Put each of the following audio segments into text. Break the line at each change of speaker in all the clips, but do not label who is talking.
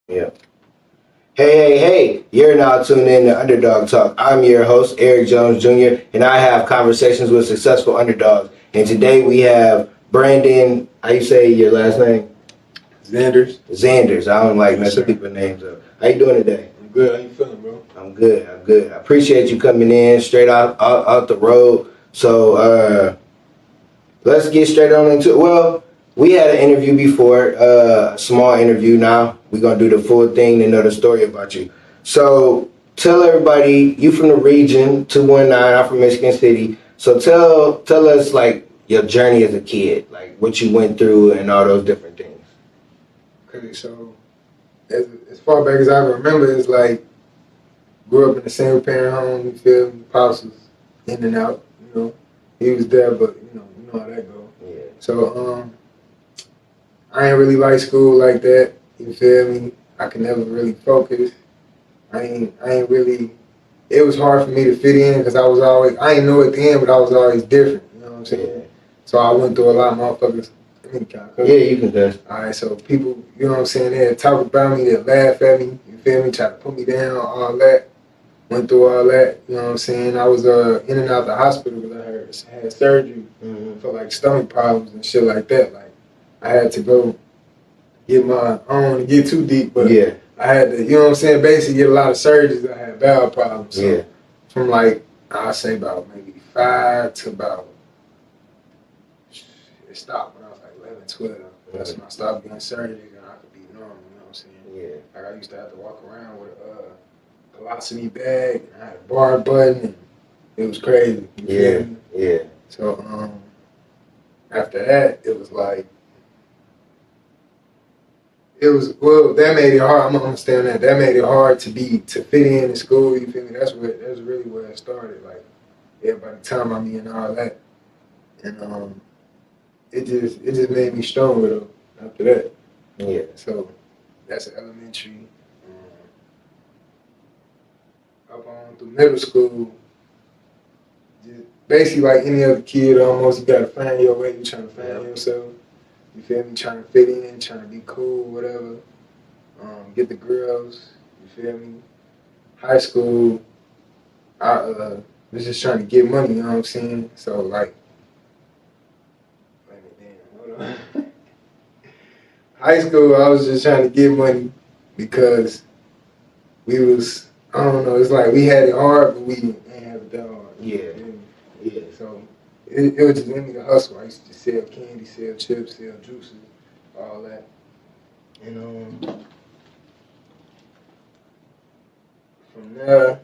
Yeah. Hey, you're now tuned in to Underdog Talk. I'm your host, Eric Jones Jr., and I have conversations with successful underdogs. And today we have Brandon, how you say your last name?
Zanders.
Zanders. I don't like
Yes,
messing
sir.
people's names up. How you doing today?
I'm good. How you feeling, bro?
I'm good. I appreciate you coming in straight out the road. So let's get straight on into it. Well, we had an interview before, a small interview now. We're going to do the full thing to know the story about you. So tell everybody, you from the region, 219, I'm from Michigan City. So tell us like your journey as a kid, like what you went through and all those different things.
Okay, so as far back as I remember, it's like grew up in a single parent home. You feel me? Pops was in and out. He was there, but you know how that go.
Yeah.
So I ain't really like school like that. You feel me? I could never really focus. I ain't really. It was hard for me to fit in because I ain't know at the end, but I was always different. You know what I'm saying?
Yeah.
So I went through a lot of motherfuckers.
Yeah, you can test.
Alright, so people, you know what I'm saying, they talk about me, they laugh at me, you feel me, try to put me down, all that. Went through all that, you know what I'm saying? I was in and out the hospital because I had surgery for like stomach problems and shit like that. Like I had to go get I don't want to get too deep, but
Yeah.
I had to, you know what I'm saying, basically get a lot of surgeries. I had bowel problems. So
Yeah.
from like, I'll say about maybe 5 to about, it stopped when I was like 11, 12. That's when I stopped getting surgery and I could be normal, you know what I'm saying?
Yeah.
Like I used to have to walk around with a colostomy bag, and I had a bar button, and it was crazy. You feel me?
Yeah.
So after that, it was like, that made it hard. I'm gonna understand that. That made it hard to fit in school. You feel me? That's really where it started. Like everybody telling on me and all that, and it just made me stronger though. After that,
Yeah.
so that's elementary. Up on through middle school, just basically like any other kid, almost you gotta find your way. You trying to find yourself. You feel me? Trying to fit in, trying to be cool, whatever. Get the girls. You feel me? High school, I was just trying to get money. You know what I'm saying? So like, wait a minute, damn, hold on. High school, I was just trying to get money because we was, I don't know, it's like we had it hard, but we didn't have it that hard.
Yeah. Yeah.
So it was just in me to hustle. I used to sell candy, sell chips, sell juices, all that. And from there,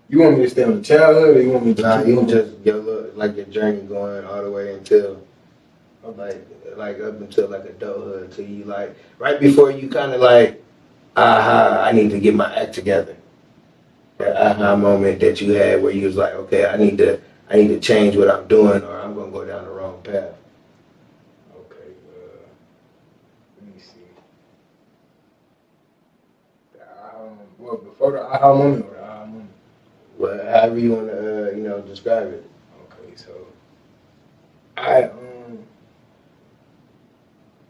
you want me to stay on the childhood or you want me to
Nah,
keep
you
going?
can just like your journey going all the way until like up until like adulthood till you like right before you kind of like I need to get my act together. That aha moment that you had where you was like, okay, I need to change what I'm doing or I'm gonna go down the wrong path.
Okay, let me see. Well, before the aha moment or the aha moment?
Well, however you want to describe it.
Okay, so I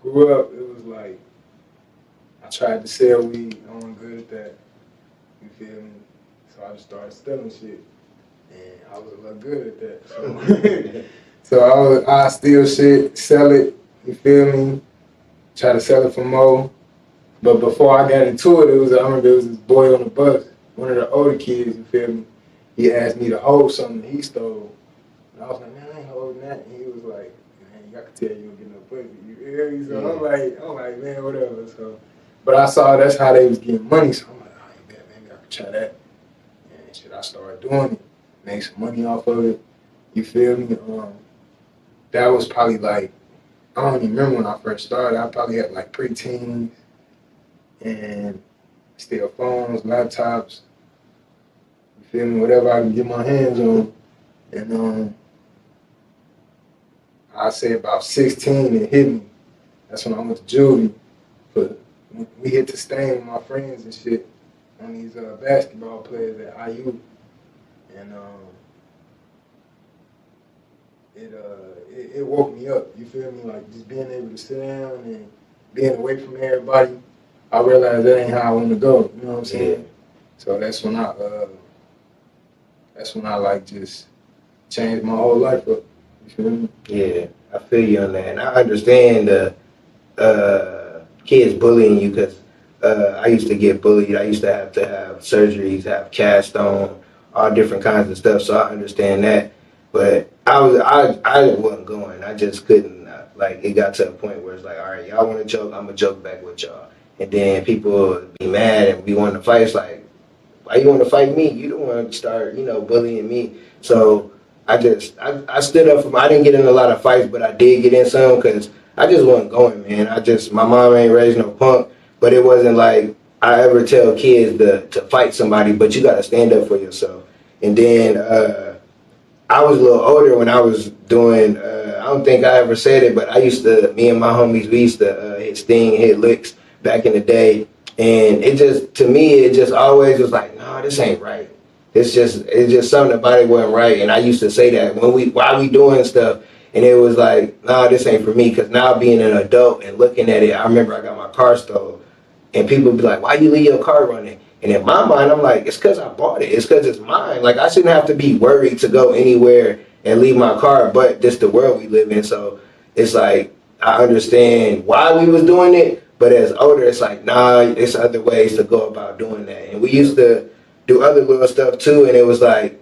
grew up, it was like I tried to sell weed. I wasn't good at that. You feel me? So I just started selling shit. And I was a little good at that. So, I steal shit, sell it, you feel me? Try to sell it for more. But before I got into it, I remember there was this boy on the bus, one of the older kids, you feel me? He asked me to hold something he stole. And I was like, man, I ain't holding that. And he was like, man, I can tell you don't get no pussy. You feel me? So I'm like, man, whatever. So, but I saw that's how they was getting money. So I'm like, oh, you bet, maybe I could try that. And shit, I started doing it, made some money off of it. You feel me? That was probably like, I don't even remember when I first started. I probably had like preteens and still phones, laptops. You feel me? Whatever I can get my hands on. And I say about 16, it hit me. That's when I went to juvie. But we hit the stain with my friends and shit on these basketball players at IU. And it woke me up. You feel me? Like just being able to sit down and being away from everybody. I realized that ain't how I want to go. You know what I'm saying?
Yeah.
So that's when I like just changed my whole life up. You feel me?
Yeah, I feel you on that, and I understand the kids bullying you because I used to get bullied. I used to have surgeries, have cast on, all different kinds of stuff. So I understand that, but I wasn't going. I just couldn't. Like it got to a point where it's like, all right, y'all want to joke, I'm gonna joke back with y'all, and then people would be mad and we want to fight. It's like, why you want to fight me? You don't want to start, bullying me. So I stood up for I didn't get in a lot of fights, but I did get in some because I just wasn't going, man. My mom ain't raised no punk, but it wasn't like I ever tell kids to fight somebody, but you got to stand up for yourself. And then I was a little older when I was doing, I don't think I ever said it, but me and my homies, we used to hit Sting, hit licks back in the day. And to me, it just always was like, no, this ain't right. It's just something about it wasn't right. And I used to say that while we doing stuff. And it was like, no, this ain't for me. Because now being an adult and looking at it, I remember I got my car stolen. And people be like, why you leave your car running? And in my mind, I'm like, it's because I bought it. It's because it's mine. Like, I shouldn't have to be worried to go anywhere and leave my car, but this the world we live in. So it's like, I understand why we was doing it, but as older, it's like, nah, there's other ways to go about doing that. And we used to do other little stuff too, and it was like,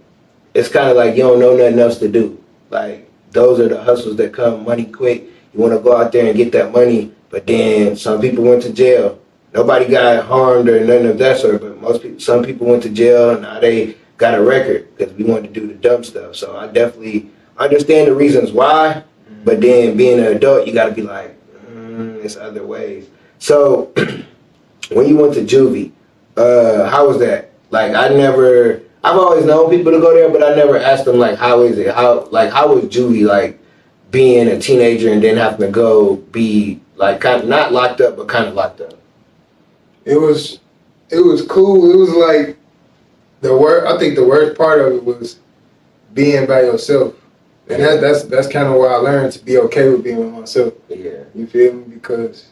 it's kind of like you don't know nothing else to do. Like, those are the hustles that come money quick. You want to go out there and get that money, but then some people went to jail. Nobody got harmed or none of that sort, but some people went to jail and now they got a record because we wanted to do the dumb stuff. So I definitely understand the reasons why, but then being an adult, you got to be like, there's other ways. So when you went to juvie, how was that? Like I've always known people to go there, but I never asked them like, how is it? How was juvie like being a teenager and then having to go be like kind of not locked up, but kind of locked up?
It was cool. It was like I think the worst part of it was being by yourself. And that's kind of where I learned to be okay with being with myself.
Yeah.
You feel me? Because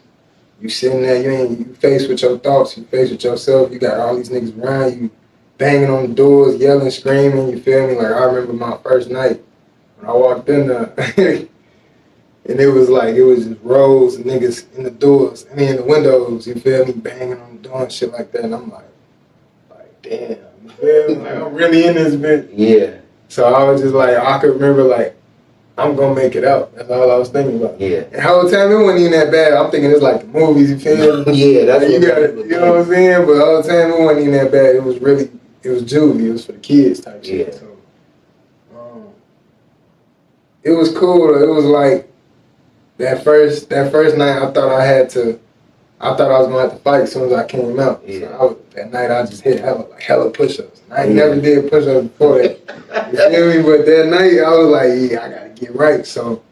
you sitting there, you faced with your thoughts, you faced with yourself, you got all these niggas around you, banging on the doors, yelling, screaming, you feel me? Like I remember my first night when I walked in there and it was just rows of niggas in the doors, in the windows, you feel me, banging on the door and shit like that. And I'm like damn, you feel me? Like I'm really in this bitch.
Yeah.
So I was just like, I could remember like, I'm gonna make it out. That's all I was thinking about.
Yeah.
And the whole time it wasn't even that bad. I'm thinking it's like the movies, you feel me?
Yeah, that's
like, you know what I'm saying? But the whole time it wasn't even that bad. It was juvie. It was for the kids type shit.
Yeah.
So it was cool. It was like that first night I thought I was gonna have to fight as soon as I came out.
Yeah.
So that night I just hit hella push-ups. And I ain't never did push-ups before that. You feel me? But that night I was like, yeah, I gotta get right. So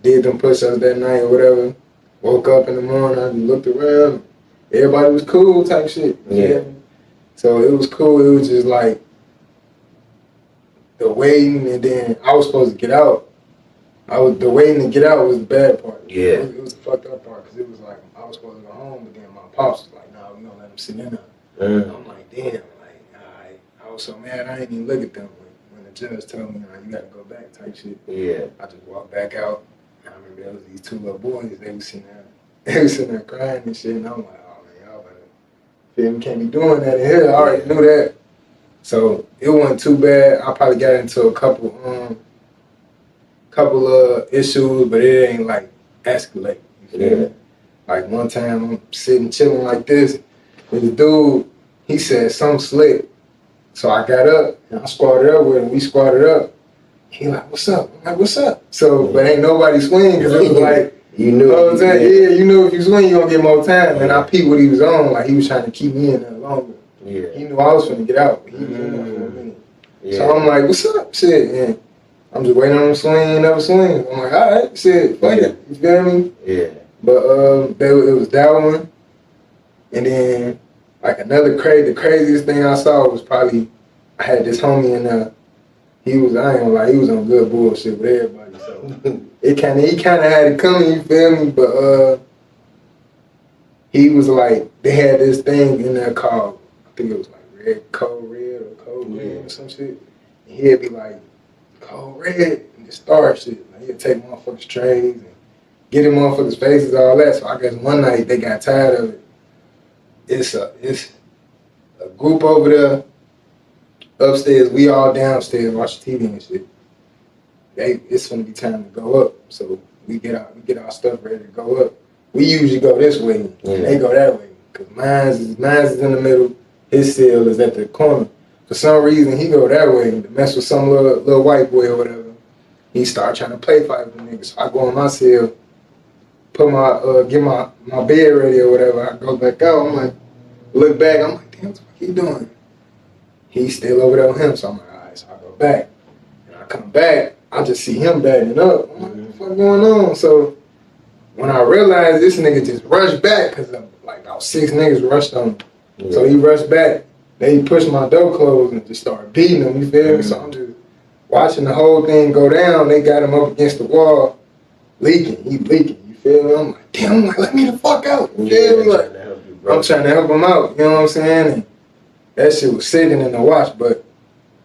did them push-ups that night or whatever. Woke up in the morning, I looked around. Everybody was cool type shit.
Yeah.
So it was cool. It was just like the waiting, and then I was supposed to get out. The waiting to get out was the bad part.
Yeah.
It was the fucked up part because it was like I was supposed to go home, but then my pops was like, "Nah, we gonna let him sit in there." I'm like, "Damn!" Like, alright. I was so mad I didn't even look at them when the judge told me, "You gotta go back," type shit.
Yeah.
I just walked back out. I remember there was these two little boys. They was sitting there crying and shit, and I'm like, "Oh man, y'all better feel me? Can't be doing that in here." I already knew that. So it wasn't too bad. I probably got into a couple of issues, but it ain't like escalate. You feel me? Like one time I'm sitting chilling like this, and the dude, he said something slick. So I got up and I squatted up with him. We squatted up. He like, "What's up?" I'm like, "What's up?" So, but ain't nobody swing because it was like,
you knew.
What I'm saying? Yeah, you knew if you swing, you gonna get more time. And I peeped what he was on. Like he was trying to keep me in there longer.
Yeah.
He knew I was finna get out. But he was in there for a minute. Yeah. So I'm like, "What's up?" Shit, and I'm just waiting on him to swing, never swing. I'm like, all right, shit, fuck it. You feel me?
Yeah.
But it was that one. And then, like the craziest thing I saw was probably, I had this homie in there. I ain't gonna lie, he was on good bullshit with everybody. So he kind of had it coming, you feel me? But he was like, they had this thing in there called, I think it was like code red or code green or some shit. And he'd be like, code red, and just start shit. Like, he'd take motherfuckers' trays and get in motherfuckers' faces, all that. So I guess one night they got tired of it. It's a group over there upstairs. We all downstairs watching TV and shit. It's gonna be time to go up. So we get our stuff ready to go up. We usually go this way, and they go that way. Cause mine's is in the middle. His cell is at the corner. For some reason, he go that way to mess with some little white boy or whatever. He start trying to play fight with the niggas. So I go in my cell, put get my bed ready or whatever. I go back out. I'm like, look back. I'm like, damn, what the fuck he doing? He's still over there with him. So I'm like, all right. So I go back, and I come back. I just see him batting up. I'm like, what the fuck going on? So when I realized this nigga just rushed back, because like about 6 niggas rushed on him. Yeah. So he rushed back. Then he pushed my door closed and just started beating him, you feel me? So I'm just watching the whole thing go down. They got him up against the wall, leaking. He leaking, you feel me? I'm like, damn, I'm like, let me the fuck out. You feel me? Like, I'm trying to help him out, you know what I'm saying? And that shit was sickening to watch, but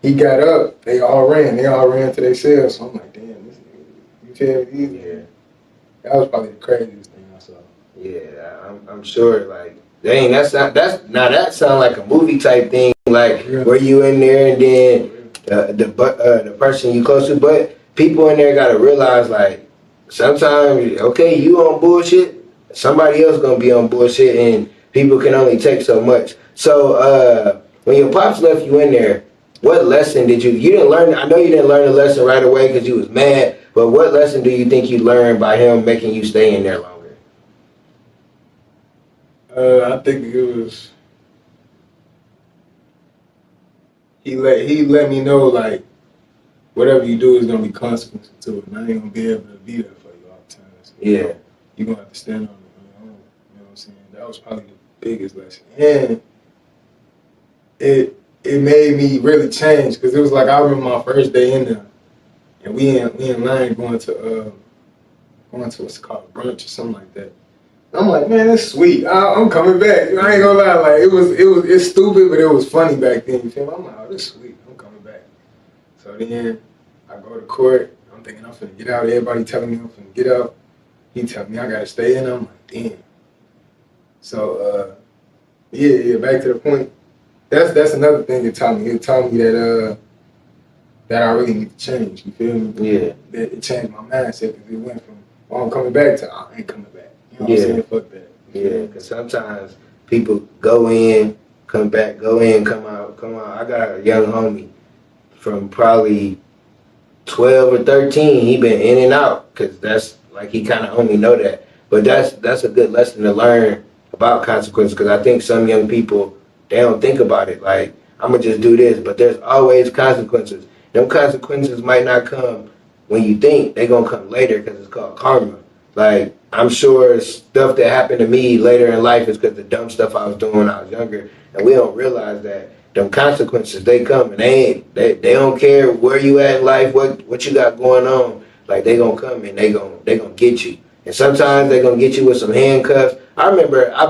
he got up. They all ran to their cells. So I'm like, damn, this nigga, you feel me? Yeah. That was probably the craziest thing I saw.
Yeah, I'm sure, like, dang, that sound like a movie type thing, like where you in there and then the person you close to. But people in there gotta realize, like, sometimes, okay, you on bullshit, somebody else gonna be on bullshit, and people can only take so much. So when your pops left you in there, what lesson did you didn't learn? I know you didn't learn the lesson right away because you was mad. But what lesson do you think you learned by him making you stay in there longer?
I think it was he let me know, like, whatever you do is gonna be consequences to it, and I ain't gonna be able to be there for you all the time. So,
yeah,
you're gonna have to stand on it on your own. You know what I'm saying? That was probably the biggest lesson, and it made me really change, because it was like, I remember my first day in there, and we in line going to what's called brunch or something like that. I'm like, man, that's sweet. I'm coming back. I ain't gonna lie, like it's stupid, but it was funny back then. You feel me? I'm like, oh, this is sweet. I'm coming back. So then I go to court. I'm thinking I'm finna get out. Everybody telling me I'm finna get out. He telling me I gotta stay in. I'm like, damn. So yeah. Back to the point. That's another thing it taught me. It taught me that I really need to change. You feel me?
Yeah.
That it changed my mindset, because it went from, oh, I'm coming back to, I ain't coming back. You know what I'm saying? Fuck that.
Yeah, because sometimes people go in, come back, go in, come out. I got a young homie from probably 12 or 13. He been in and out, because that's like, he kind of only know that. But that's a good lesson to learn about consequences, because I think some young people, they don't think about it. Like, I'm going to just do this, but there's always consequences. Them consequences might not come when you think. They going to come later, because it's called karma. Like, I'm sure stuff that happened to me later in life is because the dumb stuff I was doing when I was younger. And we don't realize that them consequences, they come, and they don't care where you at in life, what you got going on. Like, they gonna come and they gonna get you. And sometimes they gonna get you with some handcuffs. I remember I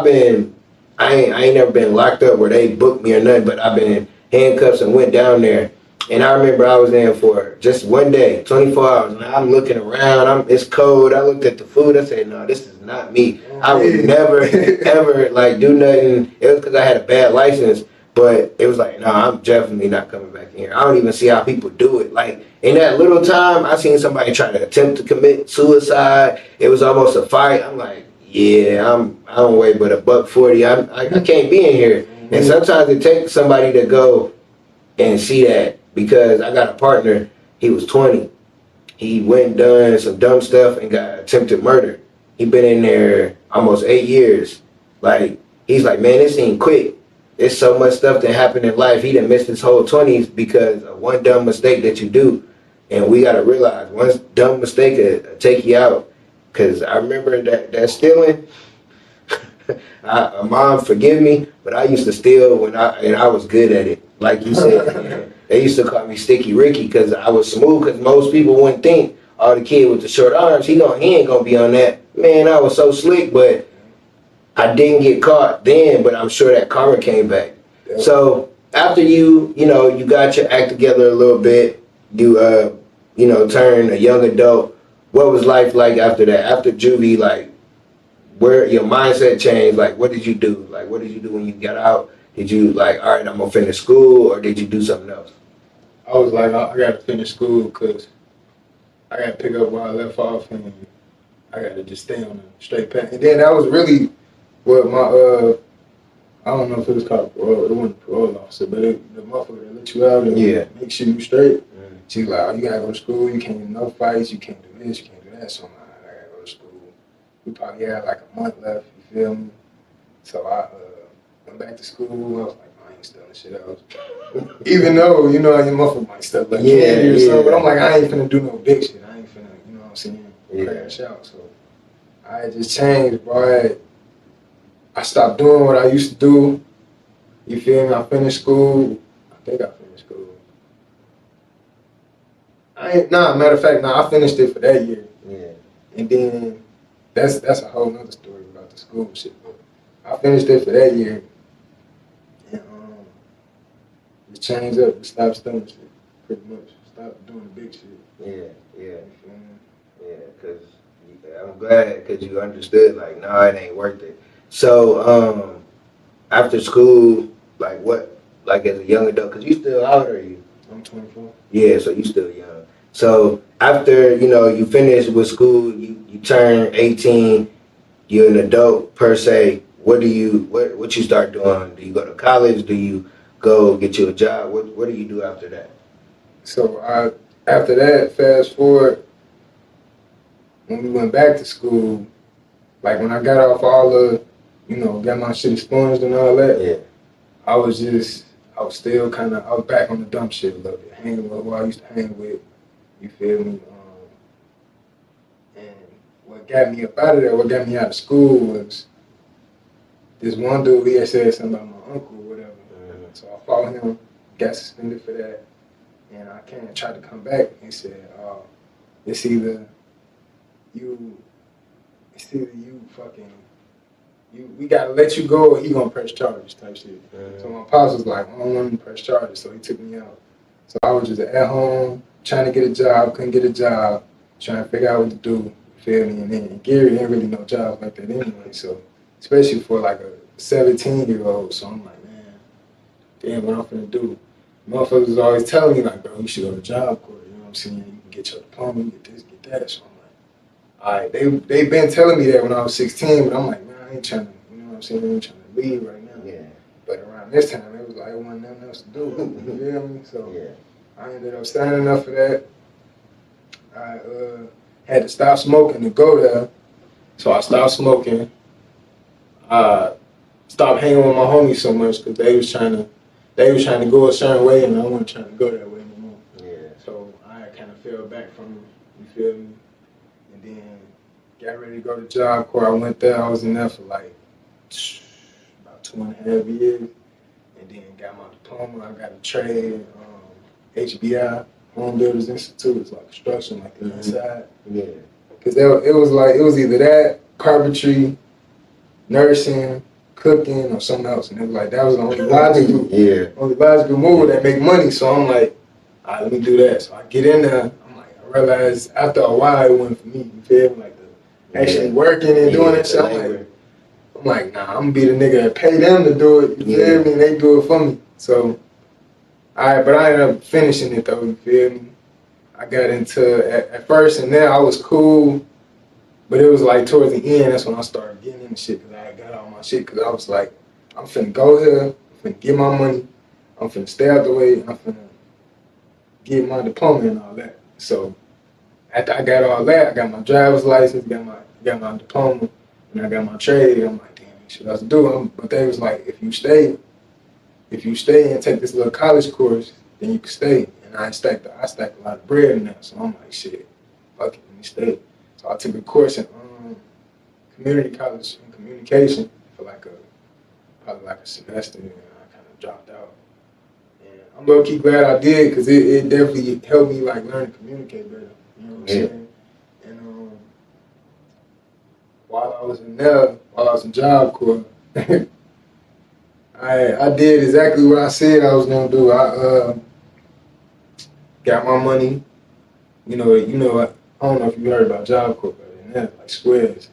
ain't never been locked up where they booked me or nothing, but I've been in handcuffs and went down there. And I remember I was in for just one day, 24 hours, and I'm looking around. It's cold. I looked at the food. I said, no, this is not me. I would never, ever, like, do nothing. It was because I had a bad license, but it was like, no, I'm definitely not coming back in here. I don't even see how people do it. Like, in that little time, I seen somebody try to attempt to commit suicide. It was almost a fight. I'm like, yeah, I don't weigh but $140. I can't be in here. And sometimes it takes somebody to go and see that. Because I got a partner, he was 20. He went and done some dumb stuff and got attempted murder. He been in there almost 8 years. Like, he's like, man, this ain't quick. There's so much stuff that happened in life. He done missed his whole 20s because of one dumb mistake that you do. And we got to realize, one dumb mistake will take you out. Because I remember that stealing. Mom, forgive me, but I used to steal when I was good at it. Like you said, they used to call me Sticky Ricky because I was smooth. Because most people wouldn't think, oh, the kid with the short arms, he ain't gonna be on that. Man, I was so slick, but I didn't get caught then, but I'm sure that karma came back.
Yep.
So after you got your act together a little bit, you turned a young adult. What was life like after that? After juvie, like where your mindset changed? Like what did you do? Like what did you do when you got out? Did you like, all right, I'm gonna finish school, or did you do something else?
I was like, I got to finish school because I got to pick up where I left off, and I got to just stay on the straight path. And then that was really what my I don't know if it was called parole. It wasn't parole officer, but the motherfucker that let you out and make sure you straight. She's like, oh, you gotta go to school. You can't do no fights. You can't do this. You can't do that. So I'm like, I gotta go to school. We probably had like a month left. You feel me? So I went back to school. I was like, I ain't stealing shit else. Even though your motherfucker might steal like candy or something, but I'm like, I ain't finna do no big shit. I ain't finna, you know what I'm saying, crash out. So I just changed, bro. I stopped doing what I used to do. You feel me? I finished school. I think I finished school. Matter of fact, I finished it for that year.
Yeah.
And then that's a whole nother story about the school shit. But I finished it for that year. And just changed up and stopped stealing shit. Pretty much. Stop doing the big shit.
Yeah. Yeah, because I'm glad because you understood, like, no, it ain't worth it. So, after school, like what, like as a young adult, because you still, how old are you?
I'm 24.
Yeah, so you still young. So after, you finish with school, you turn 18, you're an adult per se, what you start doing? Do you go to college? Do you go get you a job? What do you do after that?
So after that, fast forward, when we went back to school, like when I got off all the, got my shit expunged and all that, I was still I was back on the dumb shit a little bit, hanging with who I used to hang with, you feel me? And what got me up out of there, what got me out of school was this one dude, he had said something about my uncle or whatever. So I followed him, got suspended for that, and I tried to come back and said, it's either you we gotta let you go or he gonna press charges type shit. So my pops was like, I don't want him to press charges, so he took me out. So I was just at home trying to get a job, couldn't get a job, trying to figure out what to do, you feel me? And then Gary didn't really know jobs like that anyway, so especially for like a 17-year-old, so I'm like, man, damn, what I'm finna do? Motherfuckers was always telling me like, bro, you should go to Job Corps, you know what I'm saying? You can get your diploma, get this, get that, so I'm like, all right, they been telling me that when I was 16, but I'm like, man, I ain't trying to, you know what I'm saying? I ain't trying to leave right now.
Yeah.
But around this time, it was like, it wasn't nothing else to do. You feel me? So I ended up signing up for that. I had to stop smoking to go there. So I stopped smoking. I stopped hanging with my homies so much because they was trying to go a certain way and I wasn't trying to go that way anymore.
Yeah.
So I kind of fell back from them, you feel me? And then got ready to go to Job Corps. I went there. I was in there for like about 2.5 years. And then got my diploma. I got a trade, HBI, Home Builders Institute. It's like construction, like the inside.
Yeah.
Because it was either that, carpentry, nursing, cooking, or something else. And it was like, that was the only logical move that make money. So I'm like, all right, let me do that. So I get in there. I'm like, I realized after a while it wasn't for me. You feel me? Like actually working and doing that shit. I'm like, nah, I'm gonna be the nigga that pay them to do it. You feel me? And they do it for me. So, but I ended up finishing it though. You feel me? I got into at first, and then I was cool, but it was like towards the end. That's when I started getting into shit because I got all my shit. Because I was like, I'm finna go here. I'm finna get my money. I'm finna stay out the way. I'm finna get my diploma and all that. So after I got all that, I got my driver's license, got my diploma, and I got my trade. I'm like, damn, shit else to do. But they was like, if you stay and take this little college course, then you can stay. And I stacked a lot of bread in that. So I'm like, shit, fuck it, let me stay. So I took a course in community college in communication for probably like a semester, and I kind of dropped out. And I'm low key glad I did because it definitely helped me like learn to communicate better. You know what I'm saying? And while I was in there, while I was in Job Corps, I did exactly what I said I was gonna do. I got my money. You know. I don't know if you heard about Job Corps, but in that like squares,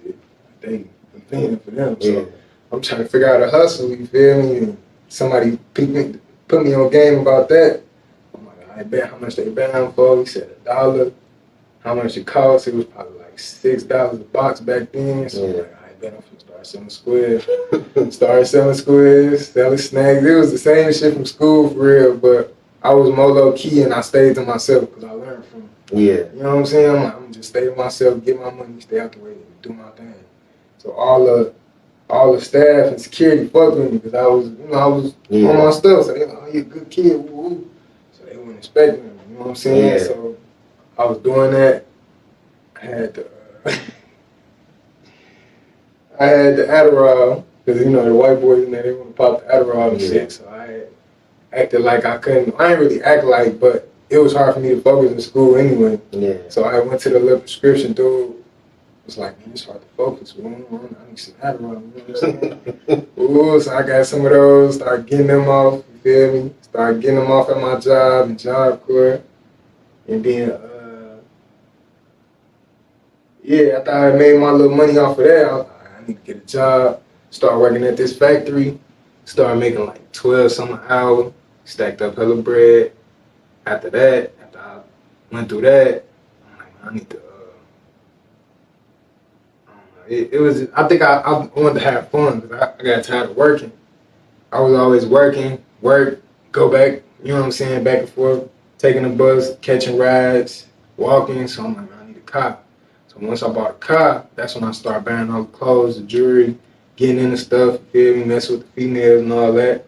they paying for them.
Yeah.
So I'm trying to figure out a hustle. You feel me? And somebody put me on game about that. I'm like, I bet how much they bound for. He said $1. How much it cost? It was probably like $6 a box back then. So I'm like, I bet I'm finna start selling squares. Started selling squares, selling snacks. It was the same shit from school for real, but I was more low key and I stayed to myself because I learned from it.
Yeah.
You know what I'm saying? I'm like, I'm just stay to myself, get my money, stay out the way, and do my thing. So all the staff and security fucked with me because I was on my stuff. So they like, oh, you a good kid, woo woo. So they weren't expecting me. You know what I'm saying?
Yeah.
So I was doing that. I had the Adderall because the white boys they want to pop the Adderall and shit. So I acted like I couldn't. I ain't really act like, but it was hard for me to focus in school anyway.
Yeah.
So I went to the little prescription dude. Was like, man, it's hard to focus. I need some Adderall. You know what I'm saying? Ooh, so I got some of those. Started getting them off. You feel me? Started getting them off at my job and Job Corps. And then, I thought I made my little money off of that. I was like, I need to get a job. Start working at this factory. Started making like 12 something an hour. Stacked up hella bread. After that, after I went through that, I'm like, I need to. It was. I think I wanted to have fun because I got tired of working. I was always working, work, go back. You know what I'm saying? Back and forth, taking the bus, catching rides, walking. So I'm like, man, I need a car. So once I bought a car, that's when I started buying all the clothes, the jewelry, getting into stuff. You feel me? Messing with the females and all that.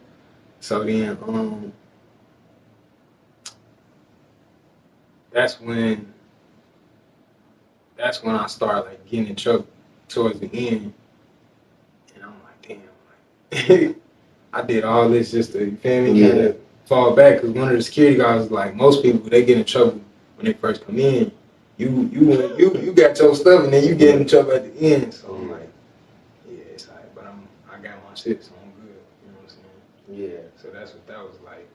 So then, that's when I started like getting in trouble towards the end, and I'm like, damn, like I did all this just to, you feel me, kind of fall back. Because one of the security guards was like, most people they get in trouble when they first come in. You got your stuff, and then you get in trouble at the end. So I'm like, yeah, it's alright, but I got my shit, so I'm good. You know what I'm saying? Yeah. So that's what that was like.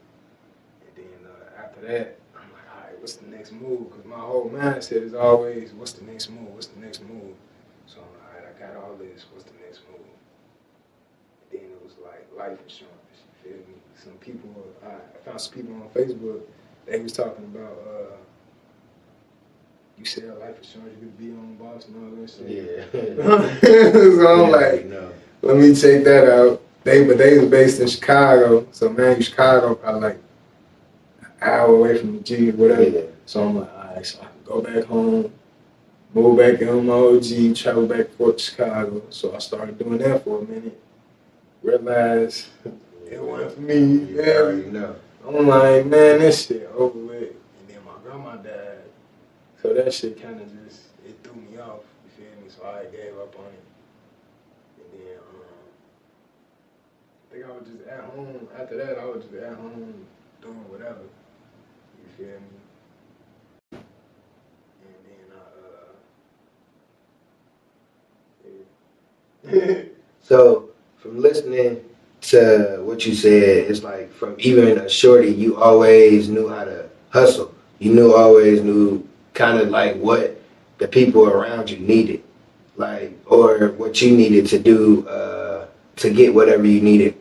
And then after that, I'm like, all right, what's the next move? Because my whole mindset is always, what's the next move? What's the next move? So I'm like, all right, I got all this. What's the next move? And then it was like life insurance. You feel me? Some people, I found some people on Facebook. They was talking about, you sell life insurance, you could be on boss and all that shit. Yeah. So I'm like, let me check that out. They was based in Chicago, so man, Chicago probably like an hour away from the G or whatever. Yeah. So I'm like, all right, so I can go back home, move back in my OG, travel back and forth to Chicago. So I started doing that for a minute. Realized it wasn't for me. You already know. I'm like, man, this shit over with. And then my grandma died. So that shit kind of just, it threw me off. You feel me? So I gave up on it. And then, I think I was just at home. After that, I was just at home doing whatever. You feel me? And then
So from listening to what you said, it's like from even a shorty, you always knew how to hustle. You always knew kind of like what the people around you needed, like, or what you needed to do to get whatever you needed.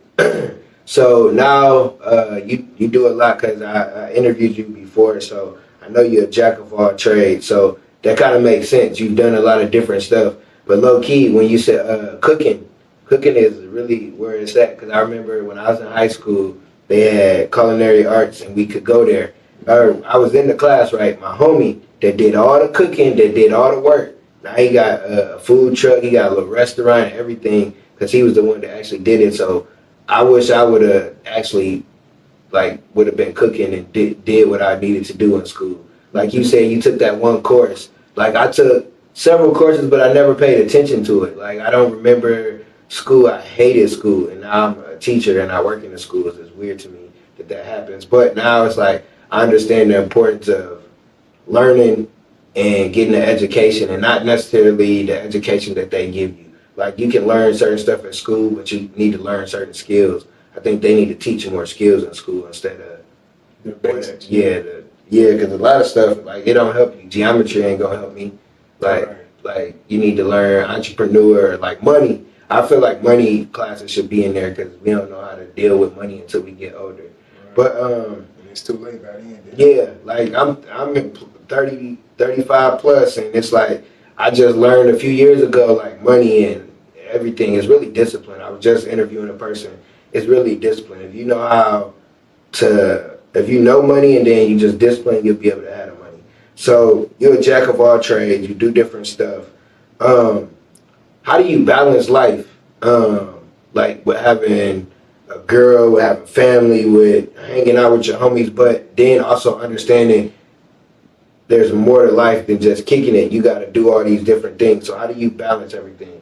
So now you do a lot because I interviewed you before, so I know you're a jack of all trades. So that kind of makes sense. You've done a lot of different stuff. But low key, when you said cooking is really where it's at. Because I remember when I was in high school, they had culinary arts and we could go there. I was in the class, right? My homie that did all the cooking, that did all the work. Now he got a food truck, he got a little restaurant and everything because he was the one that actually did it. So I wish I would have actually would have been cooking and did what I needed to do in school. Like you said, you took that one course. Like I took several courses, but I never paid attention to it. Like I don't remember school. I hated school, and now I'm a teacher and I work in the schools. It's weird to me that happens. But now it's like I understand the importance of learning and getting the education, and not necessarily the education that they give you. Like you can learn certain stuff at school, but you need to learn certain skills. I think they need to teach you more skills in school instead of
The basics.
because a lot of stuff like it don't help you. Geometry ain't gonna help me. Like
Right.
like you need to learn entrepreneur, like money. I feel like money classes should be in there because we don't know how to deal with money until we get older.
Right.
But
And it's too late by then.
yeah, like I'm in 30, 35 plus, and it's like I just learned a few years ago, like money and everything is really discipline. I was just interviewing a person. It's really discipline. If you know how to, if you know money and then you just discipline, you'll be able to have the money. So you're a jack of all trades. You do different stuff. How do you balance life? Like with having a girl, with having family, with hanging out with your homies, but then also understanding there's more to life than just kicking it. You got to do all these different things. So how do you balance everything?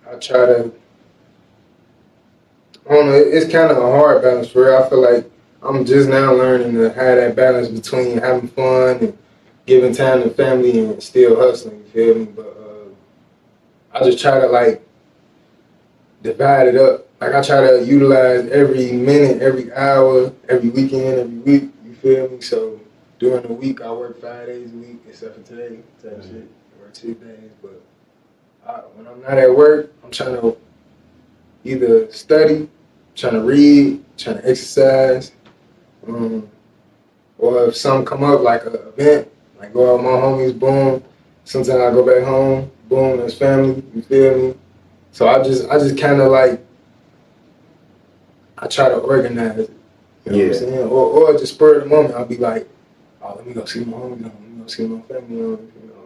I try to, I don't know, it's kind of a hard balance for real. I feel like I'm just now learning to have that balance between having fun and giving time to family and still hustling, you feel me? But I just try to like divide it up. Like I try to utilize every minute, every hour, every weekend, every week, you feel me? So during the week, I work 5 days a week, except for today, type shit. I work 2 days, but when I'm not at work, I'm trying to either study, trying to read, trying to exercise, or if something come up like an event, like go out with my homies, boom. Sometimes I go back home, boom, there's family, you feel me? So I just kind of like, I try to organize it, you know what I'm saying? Or just spur of the moment, I'll be like, oh, let me go see my homie, let me go see my family, let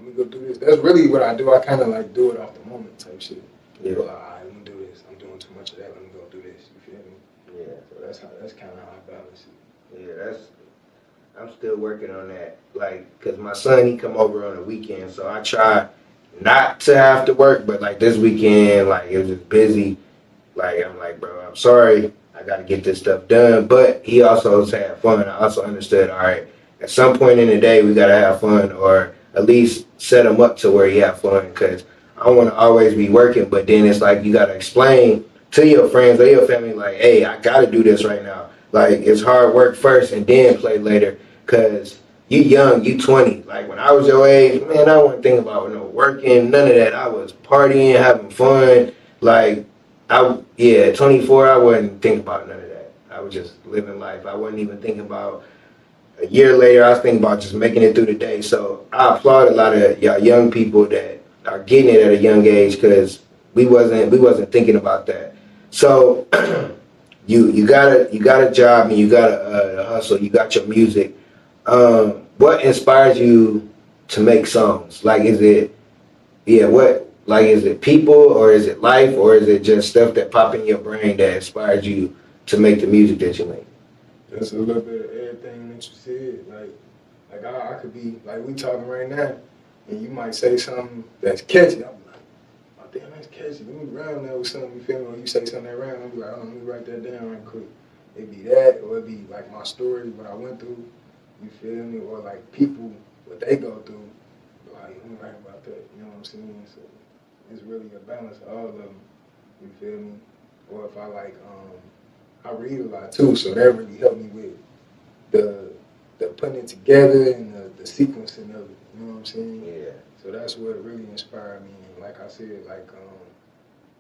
me go do this. That's really what I do. I kind of like do it off the moment type shit.
Yeah.
Like, all right, let me do this. I'm doing too much of that. Let me go do this. You feel me?
Yeah.
So that's kind of how I balance it.
Yeah, I'm still working on that. Like, cause my son, he come over on the weekend, so I try not to have to work, but like this weekend, like it was just busy. Like I'm like, bro, I'm sorry, I got to get this stuff done. But he also was having fun. I also understood, all right, at some point in the day, we gotta have fun, or at least set him up to where he have fun. Cause I don't want to always be working, but then it's like you gotta explain to your friends or your family, like, hey, I gotta do this right now. Like it's hard work first and then play later. Cause you young, you 20. Like when I was your age, man, I wasn't thinking about no working, none of that. I was partying, having fun. Like 24, I wasn't thinking about none of that. I was just living life. I wasn't even thinking about a year later. I was thinking about just making it through the day. So I applaud a lot of y'all young people that are getting it at a young age because we wasn't thinking about that. So you got a job and you got a hustle. You got your music. What inspires you to make songs? Like, is it is it people or is it life or is it just stuff that pop in your brain that inspires you to make the music that you make?
That's a little bit of everything that you said. Like I could be like we talking right now, and you might say something that's catchy. I'm like, oh damn, that's catchy. Let me round that with something. You feel me? When you say something that round, I'm like, oh, let me write that down right quick. It'd be that, or it'd be like my story, what I went through. You feel me? Or like people, what they go through. Like, let me write about that. You know what I'm saying? So it's really a balance of all of them. You feel me? Or if I like, I read a lot too, so that really helped me with the putting it together and the sequencing of it. You know what I'm saying?
Yeah.
So that's what really inspired me. And like I said, like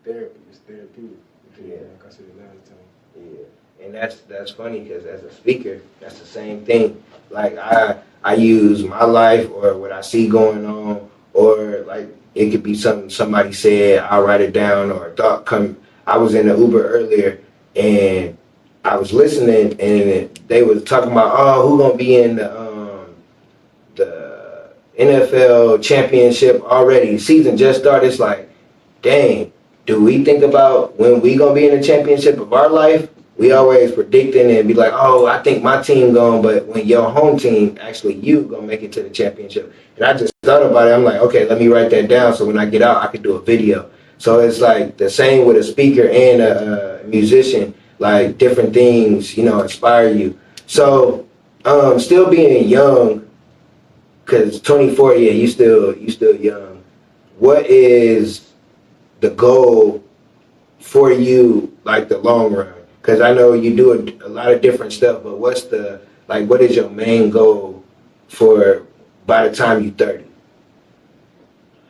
therapy is therapeutic.
Yeah.
Like I said last time.
Yeah, and that's funny because as a speaker, that's the same thing. Like I use my life or what I see going on, or like it could be something somebody said. I'll write it down or a thought come. I was in the Uber earlier and I was listening and they was talking about who gonna be in the NFL championship already. Season just started. It's like, dang. Do we think about when we gonna be in the championship of our life? We always predicting and be like, oh, I think my team going, but when your home team, actually you gonna make it to the championship. And I just thought about it. I'm like, okay, let me write that down so when I get out, I can do a video. So it's like the same with a speaker and a musician, like different things, inspire you. So still being young, because 24, yeah, you still young. What is the goal for you, like the long run? Because I know you do a lot of different stuff, but what is your main goal for by the time you 30?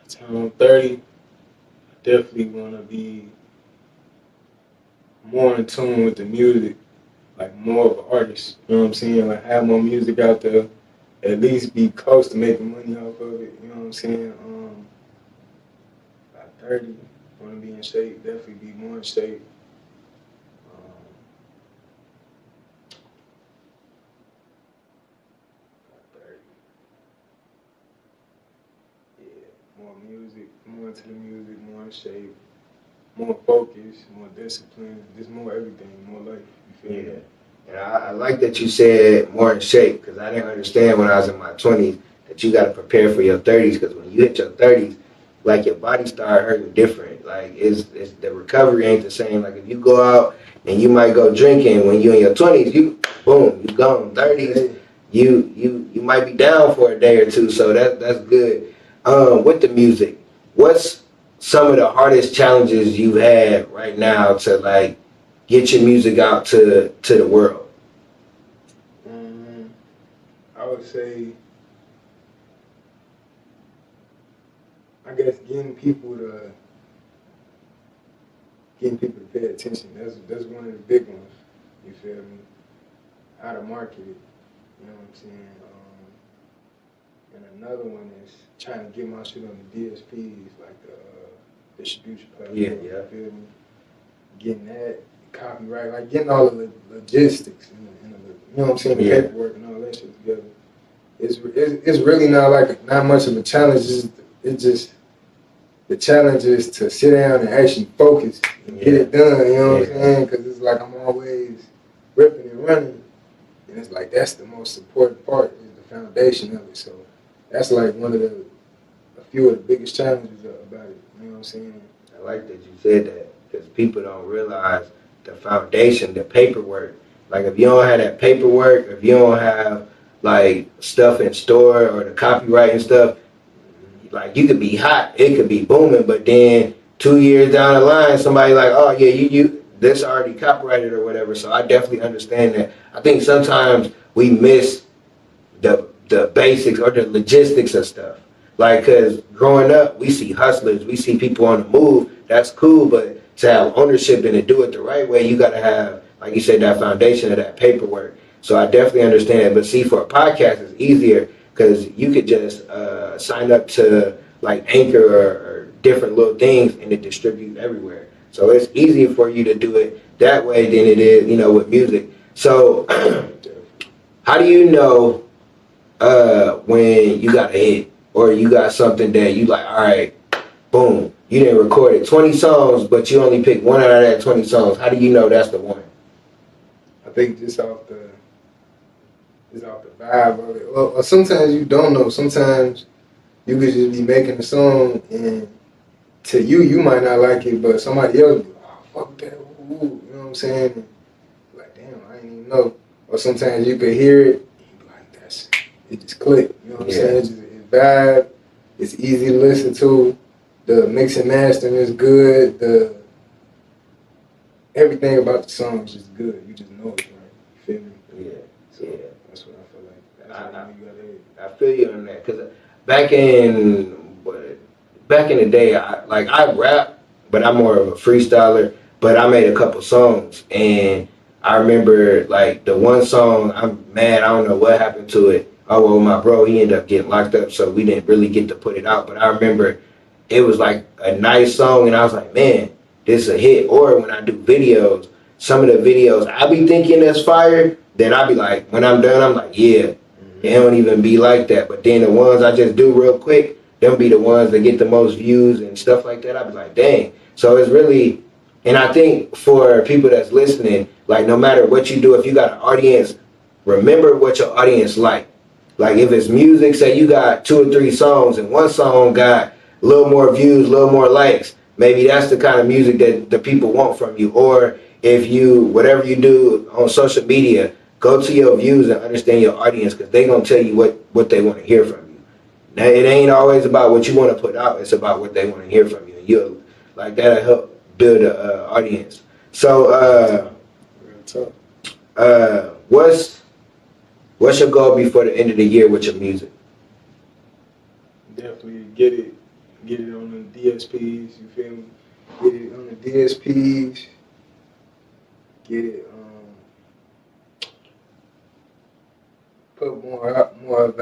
Time I'm 30, I definitely want to be more in tune with the music, like more of an artist. You know what I'm saying? Like have more music out there, at least be close to making money off of it. You know what I'm saying? By 30, want to be in shape. Definitely be more in shape. Um, by 30, yeah, more music, more into the music, more in shape, more focus, more discipline, just more everything, more life. You feel
Yeah.
me?
And I like that you said more in shape because I didn't understand when I was in my 20s that you got to prepare for your 30s because when you hit your 30s, like your body start hurting different. Like it's the recovery ain't the same. Like if you go out and you might go drinking when you in your 20s, you boom, you gone. 30s, you might be down for a day or two. So that's good. With the music, what's some of the hardest challenges you've had right now to like get your music out to the world?
Um, I would say, I guess getting people to pay attention. That's one of the big ones. You feel me? How to market it. You know what I'm saying? And another one is trying to get my shit on the DSPs, like the distribution platform.
Yeah.
You feel me? Getting that copyright, like getting all the logistics and the, you know what I'm saying, the paperwork and all that shit together. It's really not much of a challenge. It's just the challenge is to sit down and actually focus and get it done. You know what I'm saying? Because it's like I'm always ripping and running, and it's like that's the most important part is the foundation of it. So that's like one of a few of the biggest challenges about it. You know what I'm saying?
I like that you said that because people don't realize the foundation, the paperwork. Like if you don't have that paperwork, if you don't have like stuff in store or the copyright and stuff, like you could be hot, it could be booming, but then 2 years down the line, somebody like, oh yeah, you this already copyrighted or whatever. So I definitely understand that. I think sometimes we miss the basics or the logistics of stuff. Like, cause growing up, we see hustlers, we see people on the move. That's cool, but to have ownership and to do it the right way, you gotta have, like you said, that foundation of that paperwork. So I definitely understand it. But see, for a podcast, it's easier because you could just sign up to like Anchor or different little things and it distributes everywhere. So it's easier for you to do it that way than it is, with music. So how do you know when you got a hit or you got something that you like, all right, boom, you didn't record it 20 songs, but you only picked one out of that 20 songs. How do you know that's the one?
I think just off the vibe of it. Or sometimes you don't know. Sometimes you could just be making a song and to you might not like it, but somebody else be like, oh, fuck that, ooh, you know what I'm saying? And like, damn, I didn't even know. Or sometimes you could hear it and you be like, it just clicked, you know what I'm saying? It's vibe, it's easy to listen to, the mix and mastering is good, everything about the song is just good. You just know it's right. You feel me?
Yeah.
So that's what I feel like. That's how you gotta hit.
I feel you on that because back in back in the day, I rap, but I'm more of a freestyler. But I made a couple songs, and I remember like the one song. I'm mad. I don't know what happened to it. Oh well, my bro, he ended up getting locked up, so we didn't really get to put it out. But I remember it was like a nice song, and I was like, man, this is a hit. Or when I do videos, some of the videos I be thinking that's fire. Then I be like, when I'm done, I'm like, yeah. They don't even be like that. But then the ones I just do real quick, them be the ones that get the most views and stuff like that. I be like, dang. So it's really, and I think for people that's listening, like no matter what you do, if you got an audience, remember what your audience like. Like if it's music, say you got 2 or 3 songs and one song got a little more views, a little more likes, maybe that's the kind of music that the people want from you. Or if you, whatever you do on social media, go to your views and understand your audience because they're going to tell you what they want to hear from you. Now, it ain't always about what you want to put out. It's about what they want to hear from you. And you like that'll help build a audience. So,
Real talk.
what's your goal before the end of the year with your music?
Definitely get it on the DSPs. You feel me? Get it on the DSPs. Get it. Put more of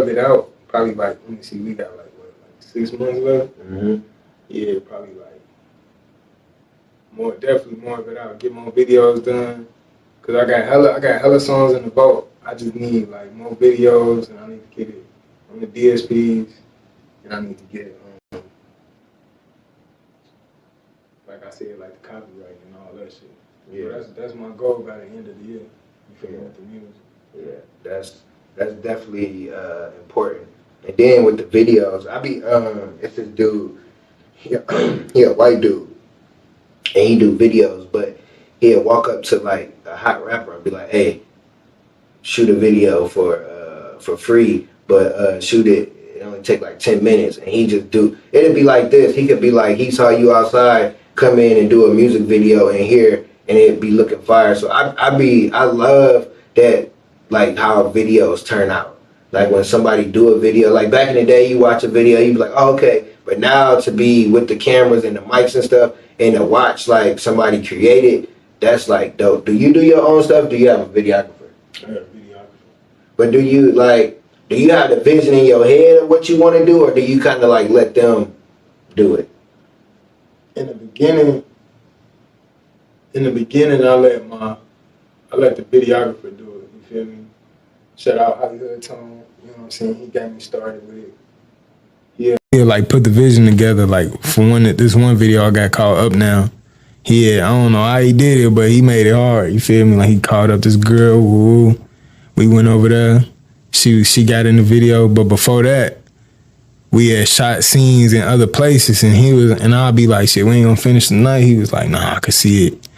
it out. Probably like, let me see, we got like 6 months left.
Mm-hmm.
Yeah, probably like definitely more of it out. Get more videos done. Cause I got hella songs in the vault. I just need like more videos, and I need to get it on the DSPs, and I need to get it like I said, like the copyright and all that shit. Yeah, so that's my goal by the end of the year. You feel me, with the music.
Yeah, that's definitely important. And then with the videos, it's this dude, he a white dude, and he do videos, but he'll walk up to like a hot rapper and be like, "Hey, shoot a video for free, but shoot it. It only take like 10 minutes." And he just do. It'd be like this. He could be like, he saw you outside, come in and do a music video in here, and it'd be looking fire. So I love that, like how videos turn out. Like when somebody do a video, like back in the day, you watch a video, you be like, oh, okay. But now to be with the cameras and the mics and stuff, and to watch like somebody create it, that's like dope. Do you do your own stuff? Do you have a videographer?
I have a videographer.
But do you have the vision in your head of what you want to do, or do you kind of like let them do it?
In the beginning, I let the videographer do it. You feel me? Shout out Hollywood Tone. You know what I'm saying? He got me started with it. Yeah, like put the vision together. Like for this one video I got called Up Now. I don't know how he did it, but he made it hard. You feel me? Like he called up this girl. Woo. We went over there. She got in the video, but before that, we had shot scenes in other places, and I'll be like, shit, we ain't gonna finish tonight. He was like, nah, I could see it.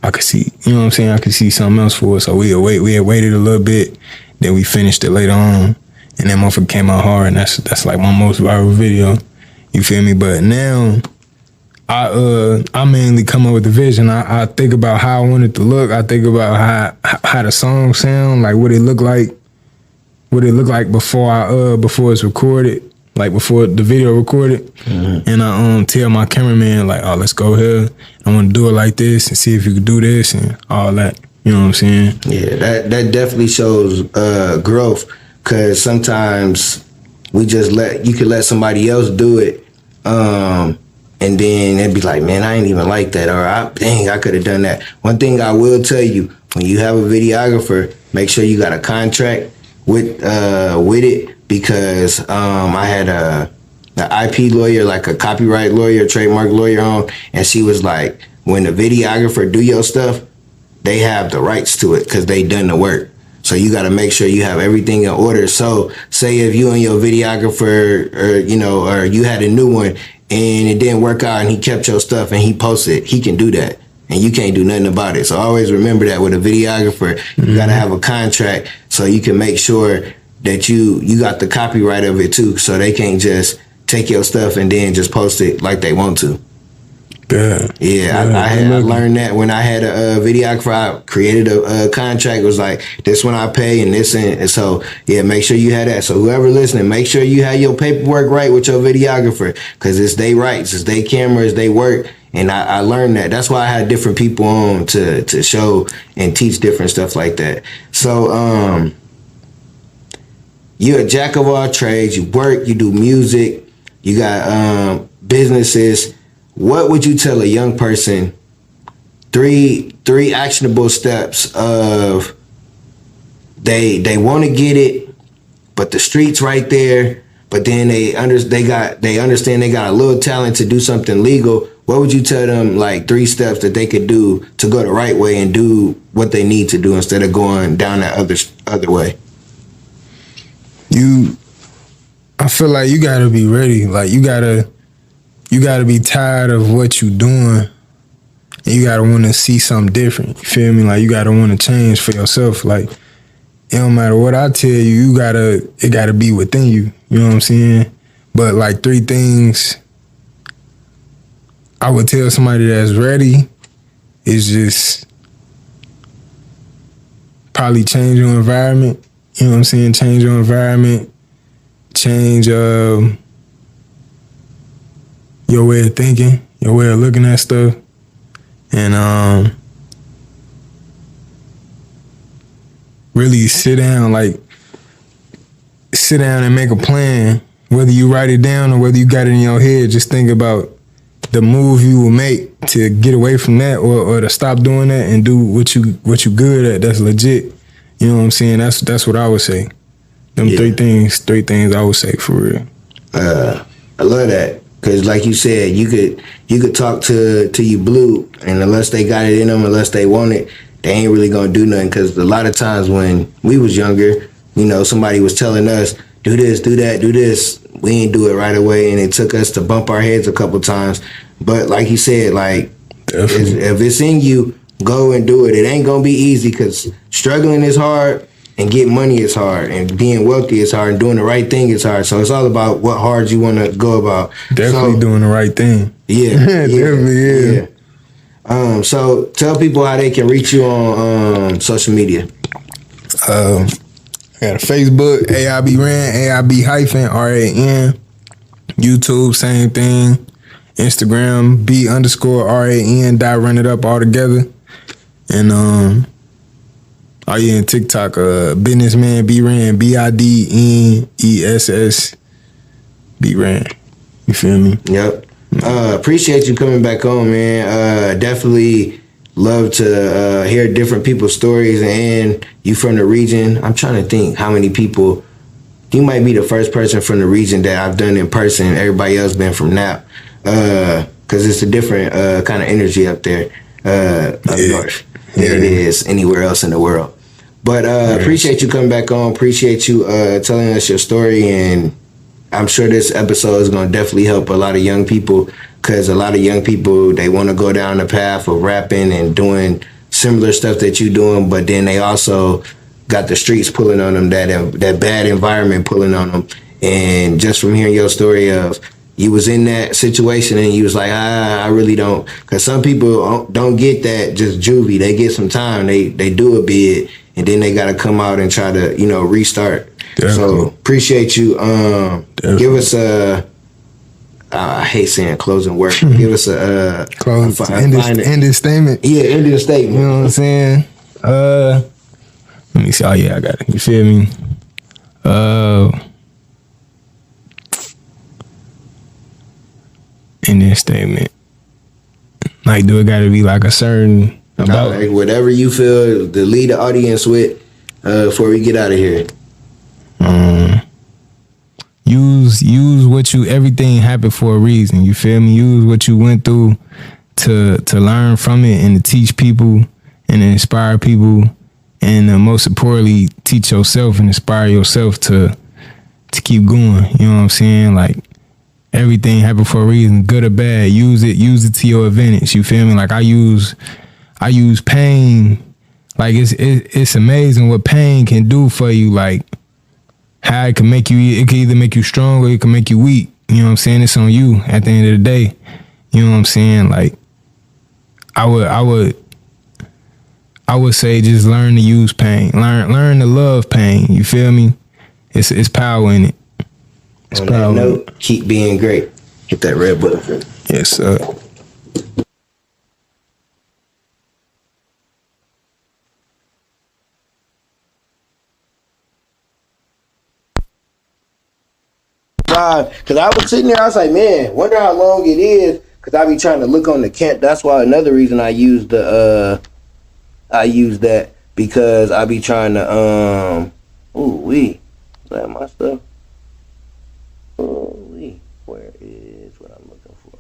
I could see, you know what I'm saying? I could see something else for it. So we had waited a little bit, then we finished it later on, and that motherfucker came out hard, and that's like my most viral video. You feel me? But now, I mainly come up with the vision. I think about how I want it to look. I think about how the song sound, like what it look like before it's recorded, like before the video recorded. Mm-hmm. And I tell my cameraman like, oh, let's go here. I want to do it like this and see if you can do this and all that. You know what I'm saying?
Yeah, that definitely shows growth, because sometimes you could let somebody else do it. And then it'd be like, man, I ain't even like that, or I could have done that. One thing I will tell you, when you have a videographer, make sure you got a contract with it, because I had an IP lawyer, like a copyright lawyer, trademark lawyer on, and she was like, when the videographer do your stuff, they have the rights to it because they done the work. So you got to make sure you have everything in order. So say if you and your videographer, or you had a new one and it didn't work out and he kept your stuff and he posted, he can do that. And you can't do nothing about it. So always remember that with a videographer, you got to have a contract so you can make sure that you got the copyright of it too. So they can't just take your stuff and then just post it like they want to. Yeah, I learned that when I had a videographer. I created a contract. It was like, this one I pay and this, and so yeah, make sure you have that. So whoever listening, make sure you have your paperwork right with your videographer, because it's their rights, it's their cameras, they work. And I learned that. That's why I had different people on to show and teach different stuff like that. So you're a jack of all trades. You work, you do music, you got businesses. What would you tell a young person? Three actionable steps of they want to get it, but the street's right there. But then they understand they got a little talent to do something legal. What would you tell them, like 3 steps that they could do to go the right way and do what they need to do instead of going down that other way?
I feel like you gotta be ready. Like you gotta be tired of what you doing, and you gotta want to see something different. You feel me? Like you gotta want to change for yourself. Like it don't matter what I tell you, it gotta be within you.
You know what I'm saying? But like 3 things I would tell somebody that's ready is just probably change your environment. You know what I'm saying? Change your environment. Change your way of thinking, your way of looking at stuff. And really sit down and make a plan. Whether you write it down or whether you got it in your head, just think about the move you will make to get away from that, or to stop doing that and do what you good at. That's legit. You know what I'm saying? That's what I would say. Them 3 things I would say for real.
I love that, because like you said, you could talk to you blue, and unless they got it in them, unless they want it, they ain't really gonna do nothing. Because a lot of times when we was younger, you know, somebody was telling us, do this, do that, do this. We ain't do it right away, and it took us to bump our heads a couple times. But like you said, like, if it's in you, go and do it. It ain't gonna be easy, because struggling is hard, and getting money is hard, and being wealthy is hard, and doing the right thing is hard. So it's all about what hard you want to go about.
Definitely doing the right thing.
Yeah,
definitely is.
Yeah. So tell people how they can reach you on social media.
I got a Facebook, AIB Ran, AIB-RAN. YouTube, same thing. Instagram, B_RAN, run it up all together. And and TikTok, businessman B-Ran, BIDNESS B-Ran. You feel me?
Yep. Appreciate you coming back on, man. Definitely love to hear different people's stories, and you from the region. I'm trying to think how many people. You might be the first person from the region that I've done in person. Everybody else been from NAP, because it's a different kind of energy up there up north than it is anywhere else in the world. But appreciate you coming back on. Appreciate you telling us your story, and I'm sure this episode is going to definitely help a lot of young people, because a lot of young people, they want to go down the path of rapping and doing similar stuff that you doing, but then they also got the streets pulling on them, that bad environment pulling on them. And just from hearing your story of you was in that situation and you was like, I really don't, because some people don't get that just juvie. They get some time, they do a bid, and then they got to come out and try to, you know, restart. Definitely. So appreciate you. Give us a, I hate saying closing word. Give us a
ending statement.
Yeah, ending statement.
You know what I'm saying? Let me see. Oh yeah, I got it. You feel me? Ending statement. Like, do it got to be like a certain about
like whatever you feel to lead the audience with before we get out of here.
Use what everything happened for a reason. You feel me? Use what you went through to learn from it and to teach people and to inspire people, and most importantly, teach yourself and inspire yourself to keep going. You know what I'm saying? Like, everything happened for a reason, good or bad. Use it to your advantage. You feel me? Like, I use pain. Like, it's amazing what pain can do for you. Like, how it can either make you strong or it can make you weak. You know what I'm saying? It's on you at the end of the day. You know what I'm saying? Like, I would say just learn to use pain. Learn to love pain. You feel me? It's power in it. It's
On
power.
that note, keep being great. Hit that red button.
Yes, sir.
Because I was sitting there, I was like, man, wonder how long it is. Because I be trying to look on the camp. That's why another reason I use that, because I be trying to is that my stuff? Where is what I'm looking for?